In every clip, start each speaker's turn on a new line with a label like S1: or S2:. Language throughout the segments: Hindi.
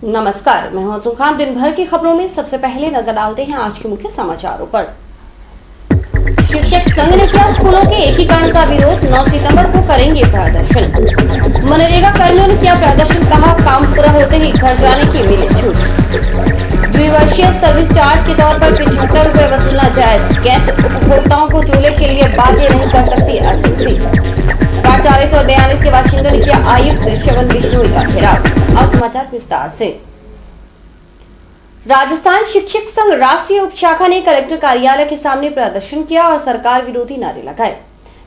S1: नमस्कार, मैं हूं खान। दिन भर की खबरों में सबसे पहले नजर डालते हैं आज के मुख्य समाचारों पर। शिक्षक संघ ने किया स्कूलों के एकीकरण का विरोध, 9 सितंबर को करेंगे प्रदर्शन। मनरेगा कर्मियों ने किया प्रदर्शन, कहा काम पूरा होते ही घर जाने की मिली छूट। द्विवर्षीय सर्विस चार्ज के तौर पर 75 रुपए वसूलना जायज, गैस उपभोक्ताओं को चूल्हे के लिए बाध्य नहीं कर सकती एजेंसी। 442 के बाशिंदों ने किया आयुक्त श्रवण बिश्नोई का घेराव। अब समाचार विस्तार से। राजस्थान शिक्षक संघ राष्ट्रीय उप शाखा ने कलेक्टर कार्यालय के सामने प्रदर्शन किया और सरकार विरोधी नारे लगाए।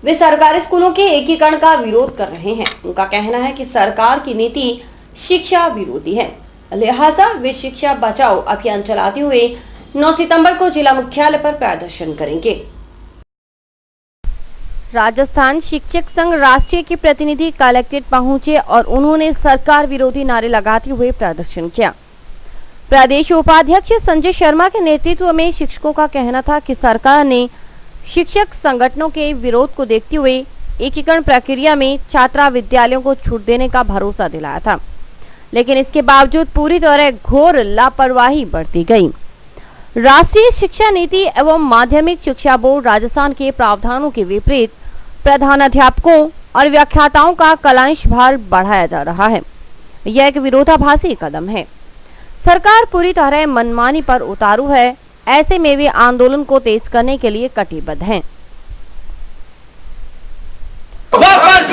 S1: वे सरकारी स्कूलों के एकीकरण का विरोध कर रहे हैं। उनका कहना है कि सरकार की नीति शिक्षा विरोधी है, लिहाजा वे शिक्षा बचाओ अभियान चलाते हुए 9 सितंबर को जिला मुख्यालय पर प्रदर्शन करेंगे। राजस्थान शिक्षक संघ राष्ट्रीय के प्रतिनिधि कलेक्ट्रेट पहुंचे और उन्होंने सरकार विरोधी नारे लगाते हुए प्रदर्शन किया। प्रदेश उपाध्यक्ष संजय शर्मा के नेतृत्व में शिक्षकों का कहना था कि सरकार ने शिक्षक संगठनों के विरोध को देखते हुए एकीकरण प्रक्रिया में छात्रा विद्यालयों को छूट देने का भरोसा दिलाया था, लेकिन इसके बावजूद पूरी तरह घोर लापरवाही बरती गई। राष्ट्रीय शिक्षा नीति एवं माध्यमिक शिक्षा बोर्ड राजस्थान के प्रावधानों के विपरीत प्रधानाध्यापकों और व्याख्याताओं का कलांश भार बढ़ाया जा रहा है। यह एक विरोधाभासी कदम है। सरकार पूरी तरह मनमानी पर उतारू है। ऐसे में वे आंदोलन को तेज करने के लिए कटिबद्ध हैं।
S2: वापस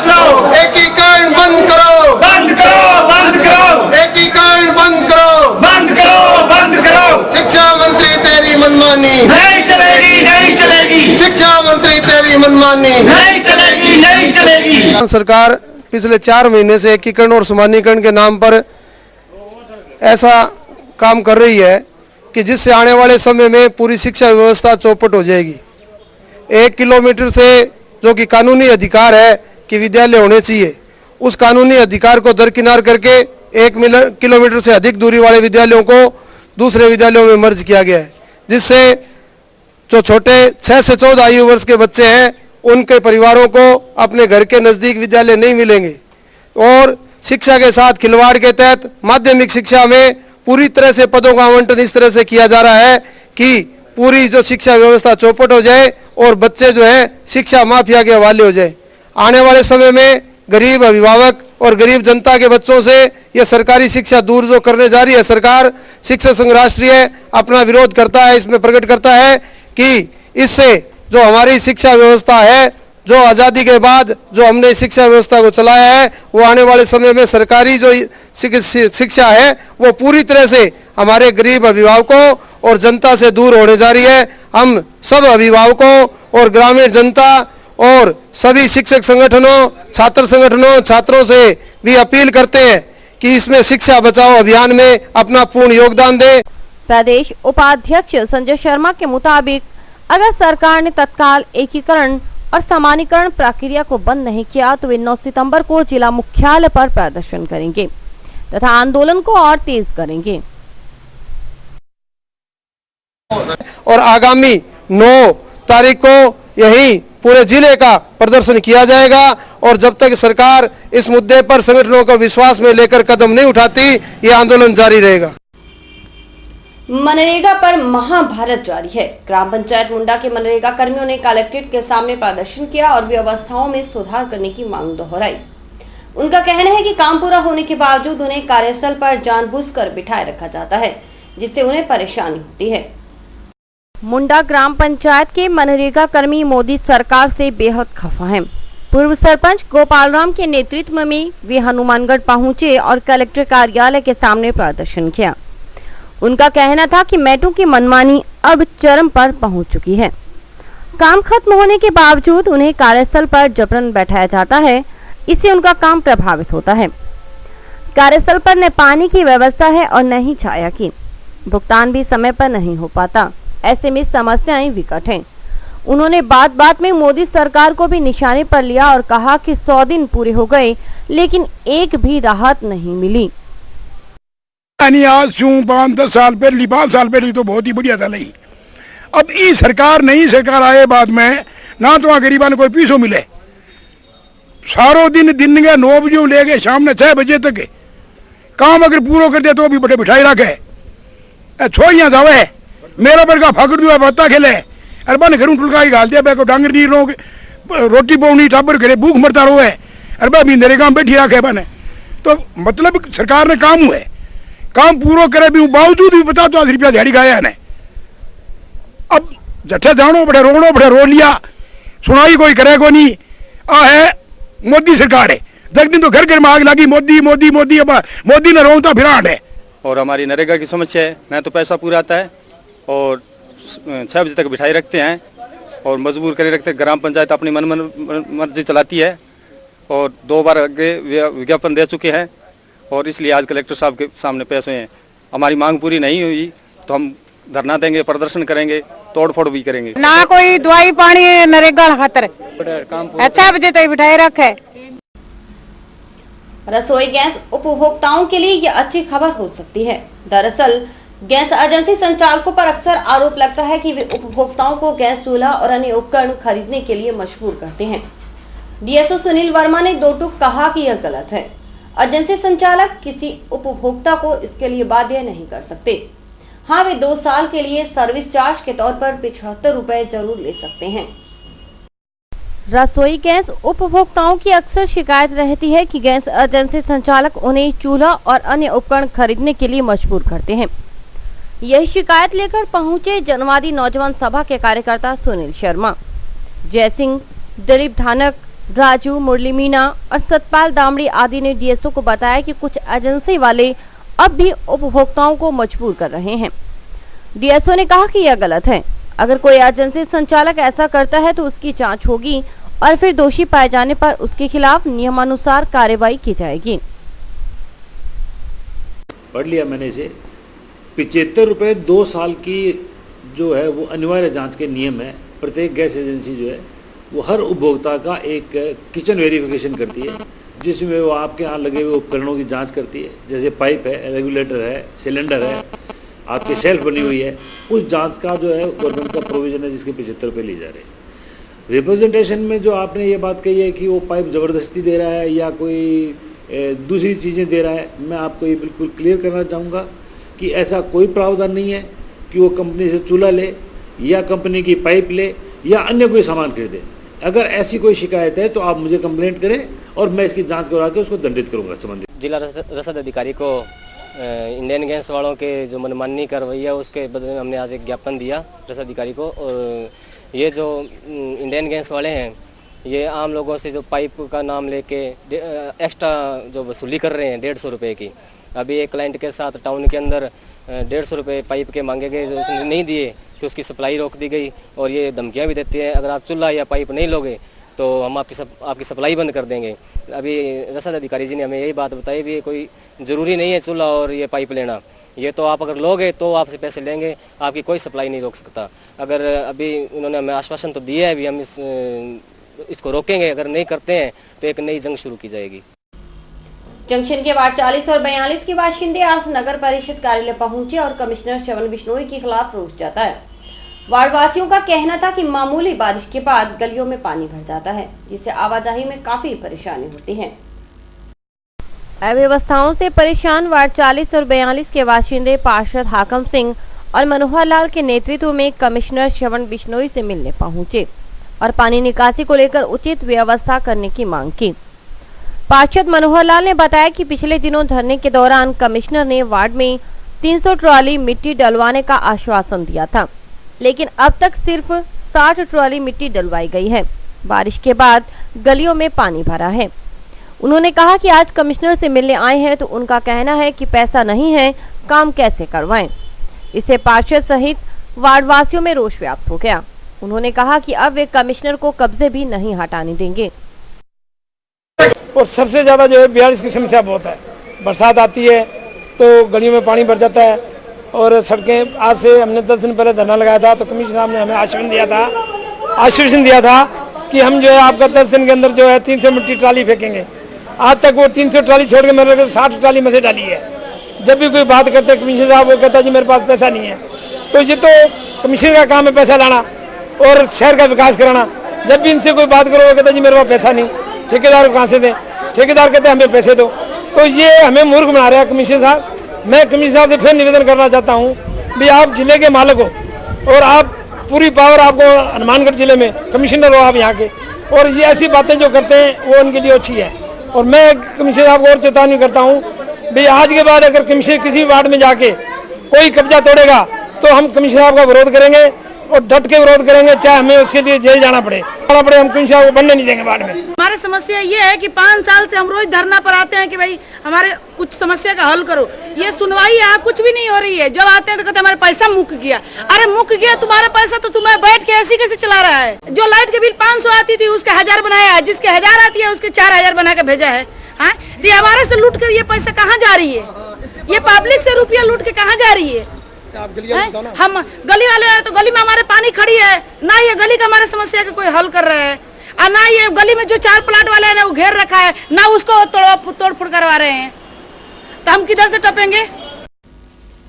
S2: लो,
S3: एकीकरण बंद करो,
S2: बंद करो, बंद करो,
S3: एकीकरण बंद करो,
S2: बंद करो, बंद करो।
S3: शिक्षा मंत्री तेरी मनमानी
S2: नहीं चलेगी, नहीं चलेगी।
S3: शिक्षा मंत्री तेरी मनमानी
S2: नहीं चलेगी, नहीं चलेगी।
S3: सरकार पिछले 4 महीने से एकीकरण और समानीकरण के नाम पर ऐसा काम कर रही है कि जिससे आने वाले समय में पूरी शिक्षा व्यवस्था चौपट हो जाएगी। 1 किलोमीटर से जो कि कानूनी अधिकार है कि विद्यालय होने चाहिए, उस कानूनी अधिकार को दरकिनार करके 1 किलोमीटर से अधिक दूरी वाले विद्यालयों को दूसरे विद्यालयों में मर्ज किया गया है, जिससे जो छोटे 6 से 14 आयु वर्ष के बच्चे हैं उनके परिवारों को अपने घर के नज़दीक विद्यालय नहीं मिलेंगे। और शिक्षा के साथ खिलवाड़ के तहत माध्यमिक शिक्षा में पूरी तरह से पदों का आवंटन इस तरह से किया जा रहा है कि पूरी जो शिक्षा व्यवस्था चौपट हो जाए और बच्चे जो है शिक्षा माफिया के हवाले हो जाए। आने वाले समय में गरीब अभिभावक और गरीब जनता के बच्चों से यह सरकारी शिक्षा दूर जो करने जा रही है सरकार, शिक्षक संघ राष्ट्रीय अपना विरोध करता है। इसमें प्रकट करता है कि इससे जो हमारी शिक्षा व्यवस्था है, जो आज़ादी के बाद जो हमने शिक्षा व्यवस्था को चलाया है, वो आने वाले समय में सरकारी जो शिक्षा है वो पूरी तरह से हमारे गरीब अभिभावकों और जनता से दूर होने जा रही है। हम सब अभिभावकों और ग्रामीण जनता और सभी शिक्षक संगठनों, छात्र संगठनों, छात्रों से भी अपील करते हैं कि इसमें शिक्षा बचाओ अभियान में अपना पूर्ण योगदान दें।
S1: प्रदेश उपाध्यक्ष संजय शर्मा के मुताबिक अगर सरकार ने तत्काल एकीकरण और समानीकरण प्रक्रिया को बंद नहीं किया तो वे 9 सितंबर को जिला मुख्यालय पर प्रदर्शन करेंगे तथा आंदोलन को और तेज करेंगे।
S3: और आगामी 9 तारीख को यही पूरे जिले का प्रदर्शन किया जाएगा और जब तक सरकार इस मुद्दे पर संगठनों को विश्वास में लेकर कदम नहीं उठाती, ये आंदोलन जारी रहेगा। मनरेगा पर महाभारत जारी है। ग्राम पंचायत मुंडा के मनरेगा कर्मियों ने कलेक्ट्रेट के सामने प्रदर्शन किया और व्यवस्थाओं में सुधार करने की मांग दोहराई। उनका कहना है कि काम पूरा होने के बावजूद उन्हें कार्यस्थल पर जानबूझकर बिठाए रखा जाता है, जिससे उन्हें परेशानी होती है। मुंडा ग्राम पंचायत के मनरेगा कर्मी मोदी सरकार से बेहद खफा हैं। पूर्व सरपंच गोपाल राम के नेतृत्व में वे हनुमानगढ़ पहुंचे और कलेक्टर कार्यालय के सामने प्रदर्शन किया। उनका कहना था कि मेटों की मनमानी अब चरम पर पहुंच चुकी है। काम खत्म होने के बावजूद उन्हें कार्यस्थल पर जबरन बैठाया जाता है, इससे उनका काम प्रभावित होता है। कार्यस्थल पर न पानी की व्यवस्था है और न ही छाया की। भुगतान भी समय पर नहीं हो पाता। ऐसे में समस्याएं विकट हैं। उन्होंने बात बात में मोदी सरकार को भी निशाने पर लिया और कहा कि 100 दिन पूरे हो गए लेकिन एक भी राहत नहीं मिली।
S4: आज 5-10 साल पहले 5 साल पहले तो बहुत ही बढ़िया था। नहीं अब ये सरकार नई सरकार आए बाद में ना तो वहाँ गरीबा ने कोई पैसों मिले। सारो दिन के 9 बजे ले गए शाम ने 6 बजे तक काम अगर पूरा कर दे तो भी बड़े बिठाई रखे छोड़िया जावे मेरा बड़का फाकर दुआ बत्ता खेले अरे बन घरों टुलका ही घाल दिया बैको डांगर दी लोग रोटी पानी टाबर करे भूख मरता रोए अरे बा मेरे काम बैठी रखे बने तो मतलब सरकार ने काम हुए काम पूरा करे भी बावजूद भी 50-50 रुपया दिहाड़ी खाया ने अब जठे जानो बड़े रो लिया सुनाई कोई करे को नहीं आ है मोदी सरकार है जग दिन तो घर घर में आग लगी मोदी मोदी मोदी अब मोदी ने रोता फिराट है।
S5: और हमारी नरेगा की समस्या है मैं तो पैसा पूरा आता है और 6 बजे तक बिठाई रखते हैं और मजबूर करे रखते हैं। ग्राम पंचायत अपनी मर्जी चलाती है और 2 बार आगे विज्ञापन दे चुके हैं और इसलिए आज कलेक्टर साहब के सामने पेश हुए हैं। हमारी मांग पूरी नहीं हुई तो हम धरना देंगे, प्रदर्शन करेंगे, तोड़ फोड़ भी करेंगे।
S6: ना कोई दवाई पानी नरेगा खातर 6 बजे तक बिठाए रखे।
S1: रसोई गैस उपभोक्ताओं के लिए ये अच्छी खबर हो सकती है। दरअसल गैस एजेंसी संचालकों पर अक्सर आरोप लगता है कि वे उपभोक्ताओं को गैस चूल्हा और अन्य उपकरण खरीदने के लिए मजबूर करते हैं। डीएसओ सुनील वर्मा ने दो टूक कहा कि यह गलत है। एजेंसी संचालक किसी उपभोक्ता को इसके लिए बाध्य नहीं कर सकते। हाँ, वे 2 साल के लिए सर्विस चार्ज के तौर पर 75 रुपए जरूर ले सकते हैं। रसोई गैस उपभोक्ताओं की अक्सर शिकायत रहती है कि गैस एजेंसी संचालक उन्हें चूल्हा और अन्य उपकरण खरीदने के लिए मजबूर करते हैं। यही शिकायत लेकर पहुंचे जनवादी नौजवान सभा के कार्यकर्ता सुनील शर्मा, जयसिंह, दिलीप धानक, राजू, मुरली मीना और सतपाल दामड़ी आदि ने डीएसओ को बताया कि कुछ एजेंसी वाले अब भी उपभोक्ताओं को मजबूर कर रहे हैं। डीएसओ ने कहा कि यह गलत है। अगर कोई एजेंसी संचालक ऐसा करता है तो उसकी जांच होगी और फिर दोषी पाए जाने पर उसके खिलाफ नियमानुसार कार्रवाई की जाएगी।
S7: पढ़ लिया मैंने इसे। 75 रुपये 2 साल की जो है वो अनिवार्य जांच के नियम है। प्रत्येक गैस एजेंसी जो है वो हर उपभोक्ता का एक किचन वेरिफिकेशन करती है जिसमें वो आपके यहाँ लगे हुए उपकरणों की जांच करती है। जैसे पाइप है, रेगुलेटर है, सिलेंडर है, आपकी शेल्फ बनी हुई है, उस जांच का जो है गवर्नमेंट का प्रोविजन है जिसके 75 रुपये लिए जा रहे हैं। रिप्रेजेंटेशन में जो आपने ये बात कही है कि वो पाइप ज़बरदस्ती दे रहा है या कोई दूसरी चीज़ें दे रहा है, मैं आपको ये बिल्कुल क्लियर करना चाहूँगा कि ऐसा कोई प्रावधान नहीं है कि वो कंपनी से चूल्हा ले या कंपनी की पाइप ले या अन्य कोई सामान खरीदे। अगर ऐसी कोई शिकायत है तो आप मुझे कंप्लेंट करें और मैं इसकी जांच करवा के उसको दंडित करूंगा। संबंधित
S8: जिला रसद अधिकारी को इंडियन गैस वालों के जो मनमानी कार्रवाई है उसके बदले में हमने आज एक ज्ञापन दिया रसद अधिकारी को। और ये जो इंडियन गैस वाले हैं ये आम लोगों से जो पाइप का नाम लेके एक्स्ट्रा जो वसूली कर रहे हैं 150 रुपये की। अभी एक क्लाइंट के साथ टाउन के अंदर 150 रुपये पाइप के मांगे गए, जो उसने नहीं दिए तो उसकी सप्लाई रोक दी गई। और ये धमकियां भी देती हैं अगर आप चूल्हा या पाइप नहीं लोगे तो हम आपकी सप्लाई बंद कर देंगे। अभी रसद अधिकारी जी ने हमें यही बात बताई भी कोई ज़रूरी नहीं है चूल्हा और ये पाइप लेना, ये तो आप अगर लोगे तो आपसे पैसे लेंगे, आपकी कोई सप्लाई नहीं रोक सकता। अगर अभी उन्होंने हमें आश्वासन तो दिया है भी हम इसको रोकेंगे, अगर नहीं करते हैं तो एक नई जंग शुरू की जाएगी।
S1: जंक्शन के वार्ड 40 और 42 के बाशिंदे आज नगर परिषद कार्यालय पहुंचे और कमिश्नर श्रवण बिश्नोई के खिलाफ रोष जताया। वार्ड वासियों का कहना था कि मामूली बारिश के बाद गलियों में पानी भर जाता है जिससे आवाजाही में काफी परेशानी होती है। अव्यवस्थाओं से परेशान वार्ड 40 और 42 के बाशिंदे पार्षद हाकम सिंह और मनोहर लाल के नेतृत्व में कमिश्नर श्रवण बिश्नोई से मिलने पहुंचे और पानी निकासी को लेकर उचित व्यवस्था करने की मांग की। पार्षद मनोहर लाल ने बताया कि पिछले दिनों धरने के दौरान कमिश्नर ने वार्ड में 300 ट्रॉली मिट्टी डलवाने का आश्वासन दिया था, लेकिन अब तक सिर्फ 60 ट्रॉली मिट्टी डलवाई गई है। बारिश के बाद गलियों में पानी भरा है। उन्होंने कहा कि आज कमिश्नर से मिलने आए हैं तो उनका कहना है कि पैसा नहीं है, काम कैसे करवाएं। इससे पार्षद सहित वार्ड वासियों में रोष व्याप्त हो गया। उन्होंने कहा कि अब वे कमिश्नर को कब्जे भी नहीं हटाने देंगे।
S9: और सबसे ज़्यादा जो है 42 की समस्या बहुत है। बरसात आती है तो गलियों में पानी भर जाता है और सड़कें, आज से हमने 10 दिन पहले धरना लगाया था तो कमिश्नर साहब ने हमें आश्वासन दिया था कि हम जो है आपका 10 दिन के अंदर जो है 300 मिट्टी ट्राली फेंकेंगे। आज तक वो 300 ट्राली छोड़ के मेरे 60 ट्राली में से डाली है। जब भी कोई बात करते कमिश्नर साहब वो कहता जी मेरे पास पैसा नहीं है। तो ये तो कमिश्नर का काम है पैसा लाना और शहर का विकास कराना। जब भी इनसे कोई बात करो वो कहता जी मेरे पास पैसा नहीं, ठेकेदार को कहाँ से दें, ठेकेदार कहते हैं हमें पैसे दो। तो तो ये हमें मूर्ख बना रहा है कमिश्नर साहब। मैं कमिश्नर साहब से फिर निवेदन करना चाहता हूँ भी आप जिले के मालिक हो और आप पूरी पावर आपको हनुमानगढ़ जिले में कमिश्नर हो आप यहाँ के, और ये ऐसी बातें जो करते हैं वो उनके लिए अच्छी है। और मैं कमिश्नर साहब को और चेतावनी करता हूँ भाई आज के बाद अगर कमिश्नर किसी वार्ड में जाके कोई कब्जा तोड़ेगा तो हम कमिश्नर साहब का विरोध करेंगे और डट के विरोध करेंगे, चाहे हमें उसके लिए जेल जाना पड़े। हम कमिश्नर साहब को बनने नहीं देंगे वार्ड में।
S6: हमारी समस्या ये है कि 5 साल से हम रोज धरना पर आते हैं कि भाई हमारे कुछ समस्या का हल करो। ये सुनवाई यहाँ कुछ भी नहीं हो रही है। जब आते हैं तो कहते हैं हमारा पैसा मुक गया। अरे मुक गया तुम्हारा पैसा तो तुम्हें बैठ के ऐसे कैसे चला रहा है? जो लाइट के बिल 500 आती थी उसके 1000 बनाया है, जिसके 1000 आती है उसके 4000 बना के भेजा है। हाँ, तो हमारे से लूट कर ये पैसा कहाँ जा रही है? ये पब्लिक से रुपया लूट के कहाँ जा रही है? हम गली वाले हैं तो गली में हमारे पानी खड़ी है ना, ये गली का हमारे समस्या का कोई हल कर रहे हैं, और ना ये गली में जो 4 प्लाट वाले हैं ना वो घेर रखा है, ना उसको तोड़ फोड़ करवा रहे हैं, तो हम किधर से टपेंगे?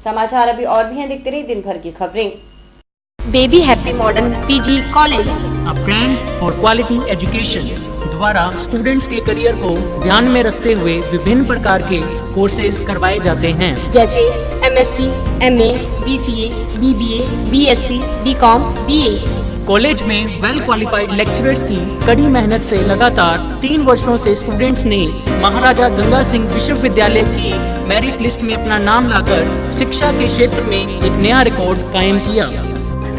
S1: समाचार अभी और भी हैं, देखते रहिए दिन भर की खबरें।
S10: Baby happy modern PG college,
S11: a brand for quality education द्वारा स्टूडेंट्स के करियर को ध्यान में रखते हुए विभिन्न प्रकार के कोर्सेज करवाए जाते हैं,
S10: जैसे MSc, MA, BCA, BBA, BSc, BCom, BA।
S11: College में वेल क्वालिफाइड लेक्चरर्स की कड़ी मेहनत से लगातार 3 वर्षों से स्टूडेंट्स ने महाराजा गंगा सिंह विश्वविद्यालय की मेरिट लिस्ट में अपना नाम लाकर शिक्षा के क्षेत्र में एक नया रिकॉर्ड कायम किया।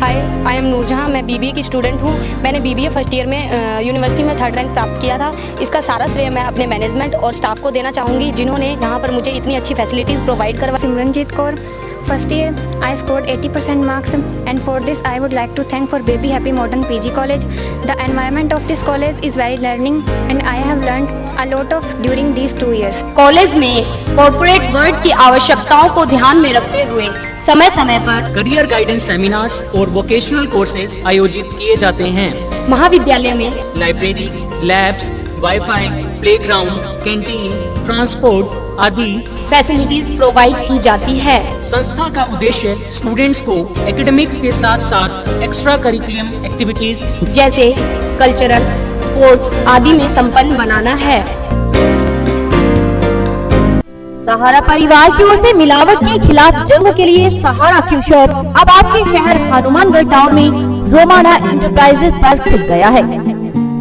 S10: हाय, आई एम नूरजहां, मैं BBA की स्टूडेंट हूँ। मैंने BBA फर्स्ट ईयर में यूनिवर्सिटी में 3rd रैंक प्राप्त किया था। इसका सारा श्रेय मैं अपने मैनेजमेंट और स्टाफ को देना चाहूँगी, जिन्होंने यहाँ पर मुझे इतनी अच्छी फैसिलिटीज़ प्रोवाइड करवा।
S12: Simranjeet Kaur, first year I scored 80% marks, and for this I would like to thank for Baby Happy Modern PG College. The environment of this college is very learning and I have learned a lot of during these 2 years.
S10: College में कॉर्पोरेट वर्ल्ड की आवश्यकताओं को ध्यान में रखते हुए समय समय पर
S11: करियर गाइडेंस सेमिनार्स और वोकेशनल कोर्सेज आयोजित किए जाते हैं।
S10: महाविद्यालय में
S11: library, labs, wifi, playground, canteen, transport आदि
S10: फैसिलिटीज प्रोवाइड की जाती है।
S11: संस्था का उद्देश्य स्टूडेंट्स को एकेडमिक्स के साथ साथ एक्स्ट्रा करिकुलम एक्टिविटीज
S10: जैसे कल्चरल, स्पोर्ट्स आदि में संपन्न बनाना है।
S1: सहारा परिवार की ओर से मिलावट के खिलाफ जंग के लिए सहारा क्यू शॉप अब आपके शहर हनुमानगढ़ टाउन में रोमाना इंटरप्राइजेस पर खुल गया है,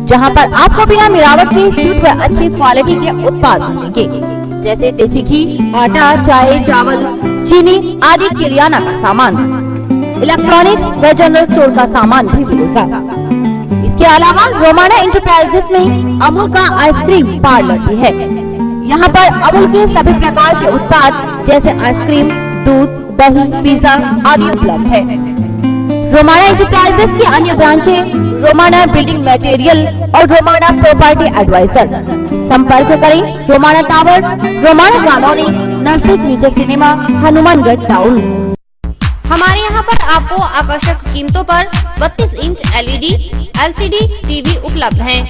S1: जहां पर आपको बिना मिलावट के शुद्ध व अच्छी क्वालिटी के उत्पाद मिलेंगे, जैसे देसी घी, आटा, चाय, चावल, चीनी आदि किराना का सामान, इलेक्ट्रॉनिक्स व जनरल स्टोर का सामान भी मिलेगा। इसके अलावा रोमाना इंटरप्राइजेस में अमूल का आइसक्रीम पार्लर भी है। यहाँ पर अमूल के सभी प्रकार के उत्पाद जैसे आइसक्रीम, दूध, दही, पिज्जा आदि उपलब्ध है। रोमाना इंटरप्राइजेस की अन्य ब्रांचें रोमाना बिल्डिंग मटेरियल और रोमाना प्रॉपर्टी एडवाइजर। संपर्क करें रोमाना टावर, रोमाना कॉलोनी, नजदीक नीचे सिनेमा, हनुमानगढ़ टाउन। हमारे यहाँ पर आपको आकर्षक कीमतों पर 32 इंच LED, LCD टीवी उपलब्ध हैं।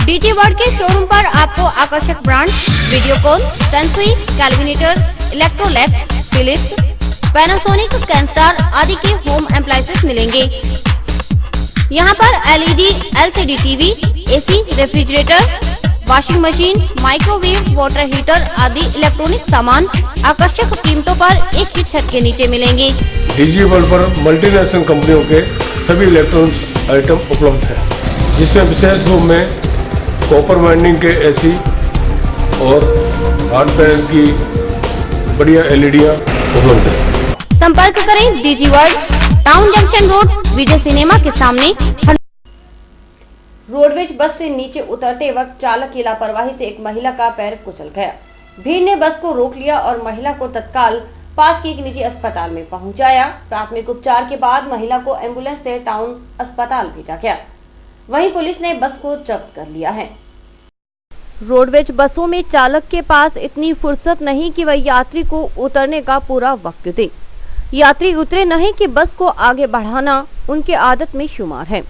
S1: डीजी वर्ल्ड के शोरूम पर आपको आकर्षक brand Videocon, Sansui, Kelvinator, Electrolux, Philips, Panasonic, Kenstar आदि के होम एप्लायंसेस मिलेंगे। यहाँ पर LED, LCD TV, AC, refrigerator, washing machine, microwave, water heater आदि इलेक्ट्रॉनिक सामान आकर्षक कीमतों पर एक ही छत के नीचे मिलेंगे।
S13: डीजी वर्ल्ड पर मल्टीनेशनल कंपनियों के सभी इलेक्ट्रॉनिक्स आइटम उपलब्ध है, जिसमें विशेष रूप में कॉपर वाइंडिंग के AC और हार्ड पैनल की बढ़िया LEDयां उपलब्ध है।
S1: संपर्क करें DG World, Town Junction Road, Vijay Cinema के सामने। रोडवेज बस से नीचे उतरते वक्त चालक की लापरवाही से एक महिला का पैर कुचल गया। भीड़ ने बस को रोक लिया और महिला को तत्काल पास के एक निजी अस्पताल में पहुंचाया। प्राथमिक उपचार के बाद महिला को एम्बुलेंस से टाउन अस्पताल भेजा गया। वहीं पुलिस ने बस को जब्त कर लिया है। रोडवेज बसों में चालक के पास इतनी फुर्सत नहीं कि वह यात्री को उतरने का पूरा वक्त दे। यात्री उतरे नहीं कि बस को आगे बढ़ाना उनके आदत में शुमार है।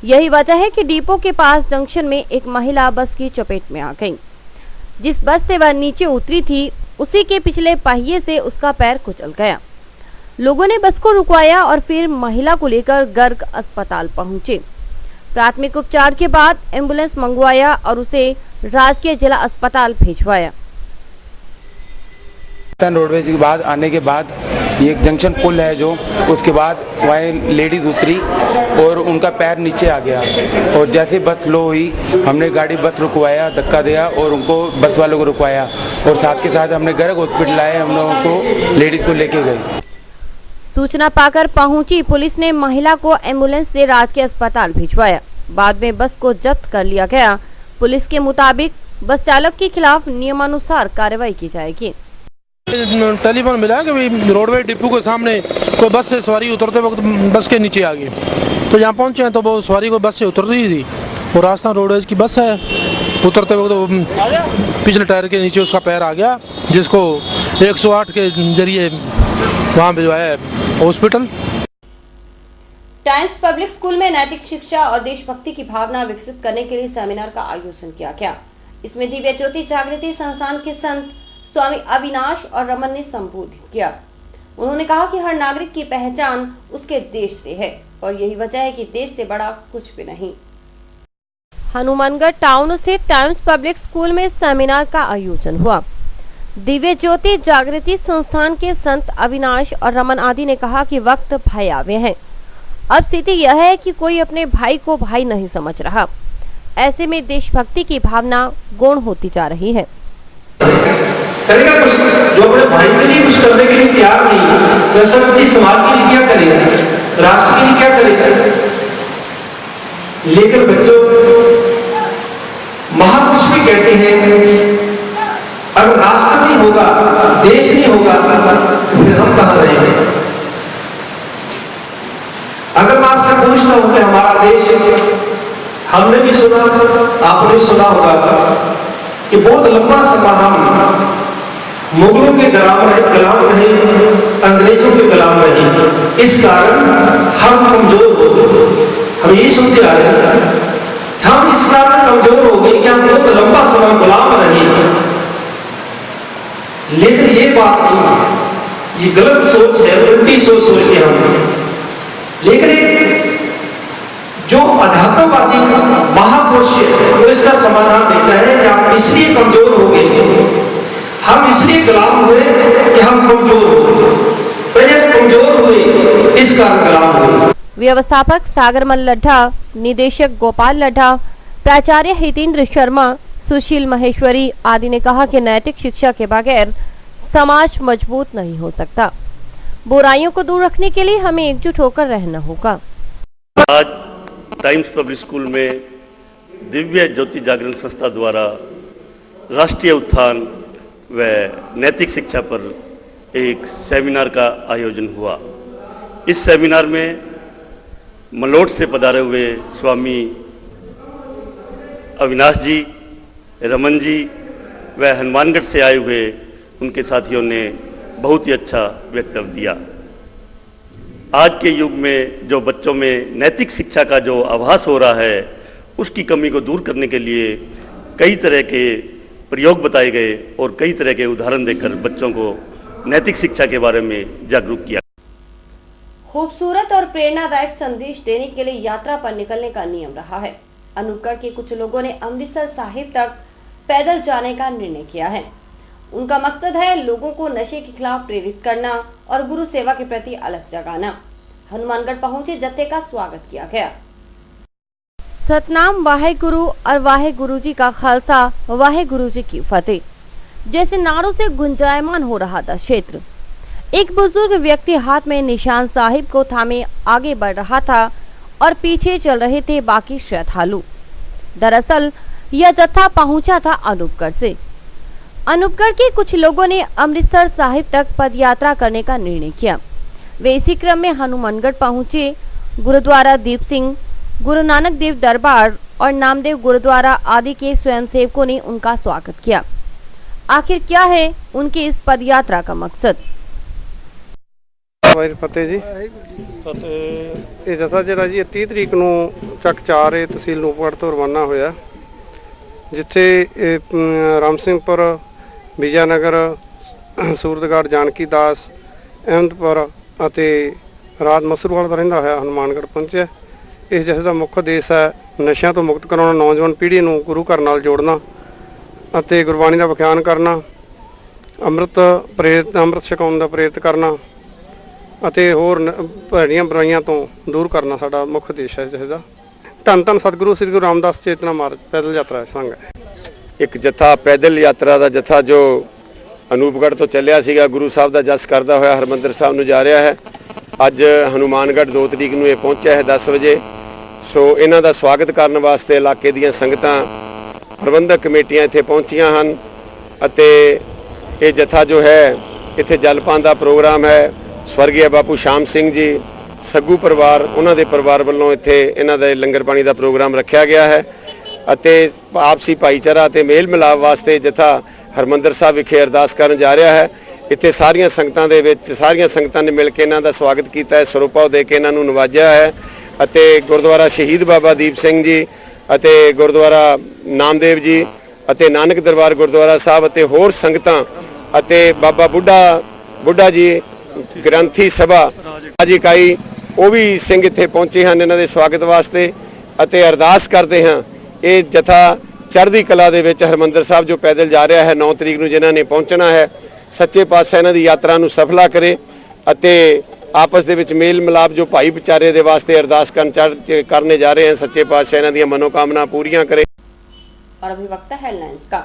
S1: यही वजह है कि डिपो के पास जंक्शन में एक महिला बस की चपेट में आ गई। जिस बस से वह नीचे उतरी थी उसी के पिछले पहिए से उसका पैर कुचल गया। लोगों ने बस को रुकवाया और फिर महिला को लेकर गर्ग अस्पताल पहुंचे। प्राथमिक उपचार के बाद एम्बुलेंस मंगवाया और उसे राजकीय जिला अस्पताल भिजवाया।
S14: रोडवेज के बाद आने के बाद ये एक जंक्शन पुल है जो, उसके बाद वहाँ लेडीज उतरी और उनका पैर नीचे आ गया और जैसे बस स्लो हुई हमने गाड़ी बस रुकवाया, धक्का दिया और उनको बस वालों को रुकवाया और साथ के साथ हमने गर्ग हॉस्पिटल आए, हम लोगों को लेडीज को लेके गए।
S1: सूचना पाकर पहुंची पुलिस ने महिला को एम्बुलेंस से राजकीय अस्पताल भिजवाया। बाद में बस को जब्त कर लिया गया। पुलिस के मुताबिक बस चालक के खिलाफ नियमानुसार कार्रवाई की जाएगी।
S15: टेलीफोन मिला कि रोडवे डिपो के सामने कोई बस से सवारी उतरते वक्त बस के नीचे आ गई, तो यहाँ पहुँचे हैं तो वो सवारी को बस से उतर रही थी और राजस्थान रोडवेज की बस है, उतरते वक्त पिछले टायर के नीचे उसका पैर आ गया, जिसको 108 के जरिए वहाँ भिजवाया हॉस्पिटल।
S1: टाइम्स पब्लिक स्कूल में नैतिक शिक्षा और देशभक्ति की भावना विकसित करने के लिए सेमिनार का आयोजन किया गया। इसमें दिव्य ज्योति जागृति संस्थान के संत स्वामी अविनाश और रमन ने संबोधित किया। उन्होंने कहा कि हर नागरिक की पहचान उसके देश से है और यही वजह है कि देश से बड़ा कुछ भी नहीं। हनुमानगढ़ टाउन स्थित टाइम्स पब्लिक स्कूल में सेमिनार का आयोजन हुआ। दिव्य ज्योति जागृति संस्थान के संत अविनाश और रमन आदि ने कहा कि वक्त भयावह है। अब स्थिति यह है कि कोई अपने भाई को भाई नहीं समझ रहा। ऐसे में देशभक्ति की भावना गौण होती जा रही है।
S16: करेगा कुछ, जो अपने भाई के लिए कुछ करने के लिए तैयार नहीं, वैसे अपनी समाज के लिए क्या करेगा, राष्ट्र के लिए क्या करेगा। लेकिन बच्चों, महापुरुष भी कहते हैं अगर राष्ट्र नहीं होगा, देश नहीं होगा, फिर हम कहां रहेंगे। अगर मैं आपसे पूछता हूं कि हमारा देश, हमने भी सुना, आपने भी सुना होगा कि बहुत लंबा समय हम मुगलों के गुलाम रहे, अंग्रेजों के गुलाम रहे। इस कारण हम कमजोर हो गए। हम ये सुनते आ रहे हैं, हम इस कारण कमजोर हो गए कि हम बहुत लंबा समय गुलाम रहे। लेकिन ये बात नहीं है, ये गलत सोच है, उल्टी सोच के हम। लेकिन जो अध्यात्मवादी महापुरुष है वो इसका समाधान देता है कि आप इसलिए कमजोर हो गए, हम इसलिए गुलाम हुए कि हम कमजोर हो, पहले कमजोर हुए इस कारण गुलाम हुए।
S1: व्यवस्थापक सागरमल लड्ढा, निदेशक गोपाल लड्ढा, प्राचार्य हितेंद्र शर्मा, सुशील महेश्वरी आदि ने कहा कि नैतिक शिक्षा के बगैर समाज मजबूत नहीं हो सकता। बुराइयों को दूर रखने के लिए हमें एकजुट होकर रहना होगा।
S17: आज टाइम्स पब्लिक स्कूल में दिव्य ज्योति जागरण संस्था द्वारा राष्ट्रीय उत्थान व नैतिक शिक्षा पर एक सेमिनार का आयोजन हुआ। इस सेमिनार में मलोट से पधारे हुए स्वामी अविनाश जी, रमन जी व हनुमानगढ़ से आए हुए उनके साथियों ने बहुत ही अच्छा वक्तव्य दिया। आज के युग में जो बच्चों में नैतिक शिक्षा का जो आभास हो रहा है, उसकी कमी को दूर करने के लिए कई तरह के प्रयोग बताए गए और कई तरह के उदाहरण देकर बच्चों को नैतिक शिक्षा के बारे में जागरूक किया।
S1: खूबसूरत और प्रेरणादायक संदेश देने के लिए यात्रा पर निकलने का नियम रहा है। अनूपगढ़ के कुछ लोगों ने अमृतसर साहिब तक पैदल जाने का निर्णय किया है। उनका मकसद है लोगों को नशे के खिलाफ प्रेरित करना और गुरु सेवा के प्रति अलग जगाना। हनुमानगढ़ पहुंचे जत्थे का स्वागत किया गया। सतनाम वाहे गुरु और वाहे गुरु जी का खालसा, वाहे गुरु जी की फतेह जैसे नारों से गुंजायमान हो रहा था क्षेत्र। एक बुजुर्ग व्यक्ति हाथ में निशान साहिब को थामे आगे बढ़ रहा था और पीछे चल रहे थे बाकी श्रद्धालु। दरअसल यह जत्था पहुंचा था अनूपगढ़ से। अनूपगढ़ के कुछ लोगों ने अमृतसर साहिब तक पदयात्रा करने का निर्णय किया। वे इसी क्रम में हनुमानगढ़ पहुंचे। गुरुद्वारा दीप सिंह, गुरु नानक देव दरबार और नामदेव गुरुद्वारा आदि के स्वयंसेवकों ने उनका स्वागत किया। आखिर क्या है उनकी इस पदयात्रा का मकसद?
S3: फतेह जी, ਇਹ ਜਥਾ ਜਿਹੜਾ ਜੀ 30 ਤਰੀਕ ਨੂੰ ਚੱਕ 4 ਤਹਿਸੀਲ ਨੂਪਗੜ੍ਹ ਤੋਂ ਰਵਾਨਾ ਹੋਇਆ, ਜਿੱਥੇ ਰਾਮ ਸਿੰਘਪੁਰ, ਵਿਜਯਨਗਰ, ਸੂਰਤਗੜ੍ਹ, ਜਾਨਕੀ ਦਾਸ, ਅਹਿਮਦਪੁਰ ਅਤੇ ਰਾਤ ਮਸਰੂਵਾਲ ਦਾ ਰਹਿੰਦਾ ਹੋਇਆ ਹਨੂਮਾਨਗੜ੍ਹ ਪਹੁੰਚਿਆ। ਇਸ ਜਥੇ ਦਾ ਮੁੱਖ ਉਦੇਸ਼ ਹੈ ਨਸ਼ਿਆਂ ਤੋਂ ਮੁਕਤ ਕਰਾਉਣਾ, ਨੌਜਵਾਨ ਪੀੜ੍ਹੀ ਨੂੰ ਗੁਰੂ ਘਰ ਨਾਲ ਜੋੜਨਾ ਅਤੇ ਗੁਰਬਾਣੀ ਦਾ ਵਿਖਿਆਨ ਕਰਨਾ, ਅੰਮ੍ਰਿਤ ਛਕਾਉਣ ਦਾ ਪ੍ਰੇਰਿਤ ਕਰਨਾ ਅਤੇ ਹੋਰ ਭੈੜੀਆਂ ਬੁਰਾਈਆਂ ਤੋਂ ਦੂਰ ਕਰਨਾ ਸਾਡਾ ਮੁੱਖ ਉਦੇਸ਼ ਹੈ। ਇਸ ਦਾ ਧੰਨ ਧੰਨ ਸਤਿਗੁਰੂ ਸ੍ਰੀ ਗੁਰੂ ਰਾਮਦਾਸ ਚੇਤਨਾ ਮਾਰਗ ਪੈਦਲ ਯਾਤਰਾ ਸੰਘ ਹੈ।
S18: ਇੱਕ ਜਥਾ ਪੈਦਲ ਯਾਤਰਾ ਦਾ ਜਥਾ ਜੋ ਅਨੂਪਗੜ੍ਹ ਤੋਂ ਚੱਲਿਆ ਸੀਗਾ, ਗੁਰੂ ਸਾਹਿਬ ਦਾ ਜਸ ਕਰਦਾ ਹੋਇਆ ਹਰਿਮੰਦਰ ਸਾਹਿਬ ਨੂੰ ਜਾ ਰਿਹਾ ਹੈ। ਅੱਜ ਹਨੂਮਾਨਗੜ੍ਹ 2 ਤਰੀਕ ਨੂੰ ਇਹ ਪਹੁੰਚਿਆ ਹੈ 10 ਵਜੇ। ਸੋ ਇਹਨਾਂ ਦਾ ਸਵਾਗਤ ਕਰਨ ਵਾਸਤੇ ਇਲਾਕੇ ਦੀਆਂ ਸੰਗਤਾਂ, ਪ੍ਰਬੰਧਕ ਕਮੇਟੀਆਂ ਇੱਥੇ ਪਹੁੰਚੀਆਂ ਹਨ ਅਤੇ ਇਹ ਜਥਾ ਜੋ ਹੈ ਇੱਥੇ ਜਲਪਾਨ ਦਾ ਪ੍ਰੋਗਰਾਮ ਹੈ। ਸਵਰਗੀ ਬਾਪੂ ਸ਼ਾਮ ਸਿੰਘ ਜੀ, ਸੱਗੂ ਪਰਿਵਾਰ, ਉਹਨਾਂ ਦੇ ਪਰਿਵਾਰ ਵੱਲੋਂ ਇੱਥੇ ਇਹਨਾਂ ਦਾ ਲੰਗਰ ਪਾਣੀ ਦਾ ਪ੍ਰੋਗਰਾਮ ਰੱਖਿਆ ਗਿਆ ਹੈ ਅਤੇ ਆਪਸੀ ਭਾਈਚਾਰਾ ਅਤੇ ਮੇਲ ਮਿਲਾਪ ਵਾਸਤੇ ਜਥਾ ਹਰਿਮੰਦਰ ਸਾਹਿਬ ਵਿਖੇ ਅਰਦਾਸ ਕਰਨ ਜਾ ਰਿਹਾ ਹੈ। ਇੱਥੇ ਸਾਰੀਆਂ ਸੰਗਤਾਂ ਦੇ ਵਿੱਚ ਸਾਰੀਆਂ ਸੰਗਤਾਂ ਨੇ ਮਿਲ ਕੇ ਇਹਨਾਂ ਦਾ ਸਵਾਗਤ ਕੀਤਾ ਹੈ, ਸਰੋਪਾ ਦੇ ਕੇ ਇਹਨਾਂ ਨੂੰ ਨਵਾਜਿਆ ਹੈ ਅਤੇ ਗੁਰਦੁਆਰਾ ਸ਼ਹੀਦ ਬਾਬਾ ਦੀਪ ਸਿੰਘ ਜੀ ਅਤੇ ਗੁਰਦੁਆਰਾ ਨਾਮਦੇਵ ਜੀ ਅਤੇ ਨਾਨਕ ਦਰਬਾਰ ਗੁਰਦੁਆਰਾ ਸਾਹਿਬ ਅਤੇ ਹੋਰ ਸੰਗਤਾਂ ਅਤੇ ਬਾਬਾ ਬੁੱਢਾ ਜੀ ਗ੍ਰੰਥੀ ਸਭਾ ਰਾਜ ਇਕਾਈ, ਉਹ ਵੀ ਸਿੰਘ ਇੱਥੇ ਪਹੁੰਚੇ ਹਨ ਇਹਨਾਂ ਦੇ ਸਵਾਗਤ ਵਾਸਤੇ ਅਤੇ ਅਰਦਾਸ ਕਰਦੇ ਹਾਂ ਇਹ ਜਥਾ ਚੜ੍ਹਦੀ ਕਲਾ ਦੇ ਵਿੱਚ ਹਰਿਮੰਦਰ ਸਾਹਿਬ ਜੋ ਪੈਦਲ ਜਾ ਰਿਹਾ ਹੈ 9 ਤਰੀਕ ਨੂੰ ਜਿਨ੍ਹਾਂ ਨੇ ਪਹੁੰਚਣਾ ਹੈ, ਸੱਚੇ ਪਾਤਸ਼ਾਹ ਇਹਨਾਂ ਦੀ ਯਾਤਰਾ ਨੂੰ ਸਫਲਾ ਕਰੇ ਅਤੇ ਆਪਸ ਦੇ ਵਿੱਚ ਮੇਲ ਮਿਲਾਪ ਜੋ ਭਾਈਚਾਰੇ ਦੇ ਵਾਸਤੇ ਅਰਦਾਸ करने जा रहे हैं, सच्चे पातशाह ਇਹਨਾਂ ਦੀਆਂ मनोकामना पूरियां करे।
S1: और अभी वक्त है हेडलाइंस का।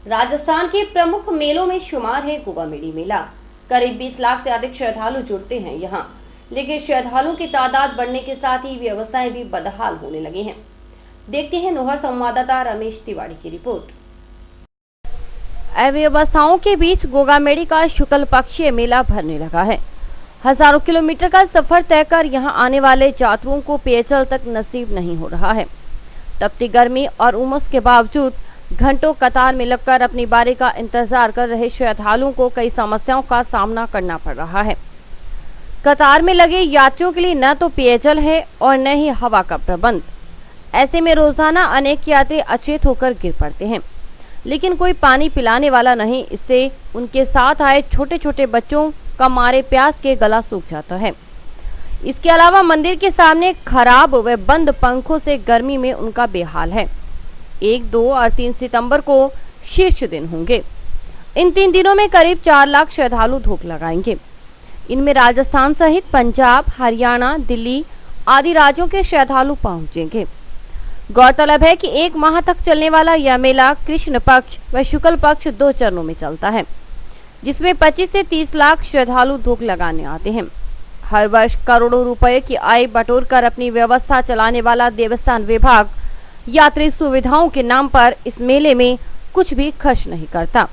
S1: राजस्थान के प्रमुख मेलों में शुमार है गोगामेडी मेला। करीब 20 लाख से अधिक श्रद्धालु जुड़ते हैं यहाँ, लेकिन श्रद्धालुओं की तादाद बढ़ने के साथ ही व्यवसाय भी बदहाल होने लगे हैं। देखते हैं नोहर संवाददाता रमेश तिवारी की रिपोर्ट। अव्यवस्थाओं के बीच गोगामेडी का शुक्ल पक्षीय मेला भरने लगा है। हजारों किलोमीटर का सफर तय कर यहाँ आने वाले यात्रियों को पेयजल तक नसीब नहीं हो रहा है। तपती गर्मी और उमस के बावजूद घंटों कतार में लगकर अपनी बारी का इंतजार कर रहे श्रद्धालुओं को कई समस्याओं का सामना करना पड़ रहा है। कतार में लगे यात्रियों के लिए न तो पेयजल है और न ही हवा का प्रबंध। ऐसे में रोजाना अनेक यात्री अचेत होकर गिर पड़ते हैं, लेकिन कोई पानी पिलाने वाला नहीं। इससे उनके साथ आए छोटे छोटे बच्चों का मारे प्यास के गला सूख जाता है। इसके अलावा मंदिर के सामने खराब व बंद पंखों से गर्मी में उनका बेहाल है। 1, 2 और 3 सितंबर को शीर्ष दिन होंगे। इन 3 दिनों में करीब 4 लाख श्रद्धालु धूप लगाएंगे। इनमें राजस्थान सहित पंजाब, हरियाणा, दिल्ली आदि राज्यों के श्रद्धालु पहुंचेंगे। गौरतलब है कि 1 माह तक चलने वाला यह मेला कृष्ण पक्ष व शुक्ल पक्ष 2 चरणों में चलता है, जिसमें 25 से 30 लाख श्रद्धालु धूप लगाने आते हैं। हर वर्ष करोड़ों रुपए की आय बटोरकर अपनी व्यवस्था चलाने वाला देवस्थान विभाग यात्री सुविधाओं के नाम पर इस मेले में कुछ भी खर्च नहीं करता।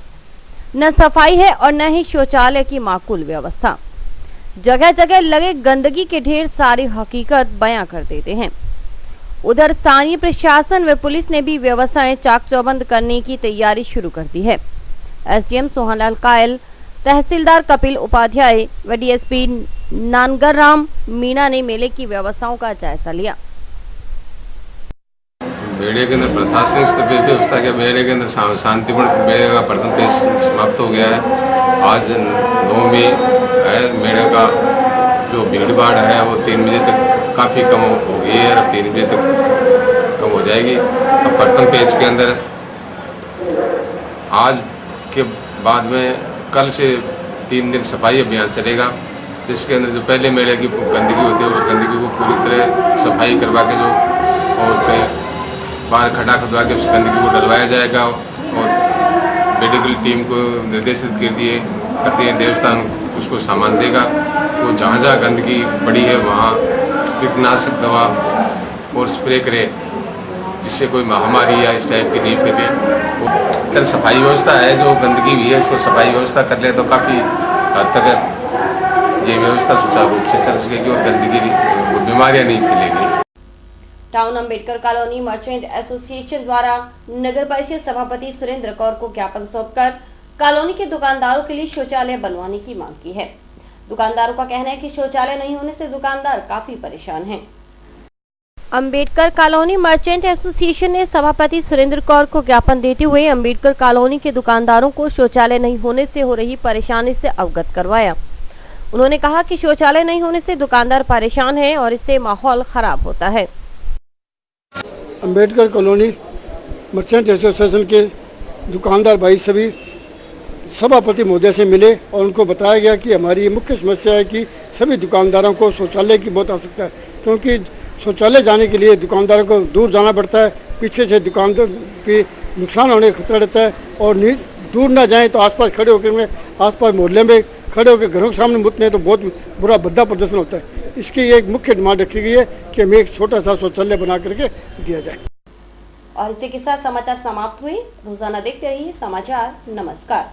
S1: न सफाई है और न ही शौचालय की माकूल व्यवस्था। जगह जगह लगे गंदगी के ढेर सारी हकीकत बयां कर देते हैं। उधर स्थानीय प्रशासन व पुलिस ने भी व्यवस्थाएं चाक चौबंद करने की तैयारी शुरू कर दी है। एसडीएम सोहनलाल कायल, तहसीलदार कपिल उपाध्याय व डीएसपी नानगर राम मीणा ने मेले की व्यवस्थाओं का जायजा लिया।
S19: मेले के अंदर प्रशासनिक स्तर पर व्यवस्था के मेले के अंदर शांतिपूर्ण मेले का प्रथम पेश समाप्त हो गया है। आज 9 मई है। मेले का जो भीड़ भाड़ है वो 3 बजे तक काफ़ी कम हो गई है और अब 3 बजे तक कम हो जाएगी। अब प्रथम पेज के अंदर आज के बाद में कल से 3 दिन सफाई अभियान चलेगा, जिसके अंदर जो पहले मेले की गंदगी होती है उस गंदगी को पूरी तरह सफाई करवा के जो और कहीं बाहर खड्डा खुदवा के उस गंदगी को डलवाया जाएगा। और मेडिकल टीम को निर्देशित कर दिए देवस्थान उसको सामान देगा। वो जहाँ गंदगी पड़ी है वहाँ कीटनाशक दवा और स्प्रे करे, जिससे कोई महामारी या इस टाइप की नहीं फैले। तो सफाई व्यवस्था है, जो गंदगी भी है उसको सफाई व्यवस्था कर ले तो काफ़ी हद तक ये व्यवस्था सुचारू रूप से चल सकेगी और गंदगी बीमारियाँ नहीं फैलेगी।
S1: Town Ambedkar colony merchant association द्वारा नगर परिषद सभापति सुरेंद्र कौर को ज्ञापन सौंपकर कॉलोनी के दुकानदारों के लिए शौचालय बनवाने की मांग की है। दुकानदारों का कहना है कि शौचालय नहीं होने से दुकानदार काफी परेशान हैं। अंबेडकर कॉलोनी मर्चेंट एसोसिएशन ने सभापति सुरेंद्र कौर को ज्ञापन देते हुए अंबेडकर कॉलोनी के दुकानदारों को शौचालय नहीं होने से हो रही परेशानी से अवगत करवाया। उन्होंने कहा कि शौचालय नहीं होने से दुकानदार परेशान हैं और इससे माहौल खराब होता है।
S20: अंबेडकर कॉलोनी मर्चेंट एसोसिएशन के दुकानदार भाई सभी सभापति महोदय से मिले और उनको बताया गया कि हमारी ये मुख्य समस्या है कि सभी दुकानदारों को शौचालय की बहुत आवश्यकता है, क्योंकि शौचालय जाने के लिए दुकानदारों को दूर जाना पड़ता है, पीछे से दुकानदार की नुकसान होने का खतरा रहता है और दूर ना जाएं तो आसपास खड़े होकर में आसपास मोहल्ले में खड़े होकर घरों के सामने मुतने तो बहुत बुरा भद्दा प्रदर्शन होता है। इसकी एक मुख्य डिमांड रखी गई है कि हमें एक छोटा सा शौचालय बना करके दिया जाए।
S1: और इसी के साथ समाचार समाप्त हुए। रोजाना देखते रहिए समाचार। नमस्कार।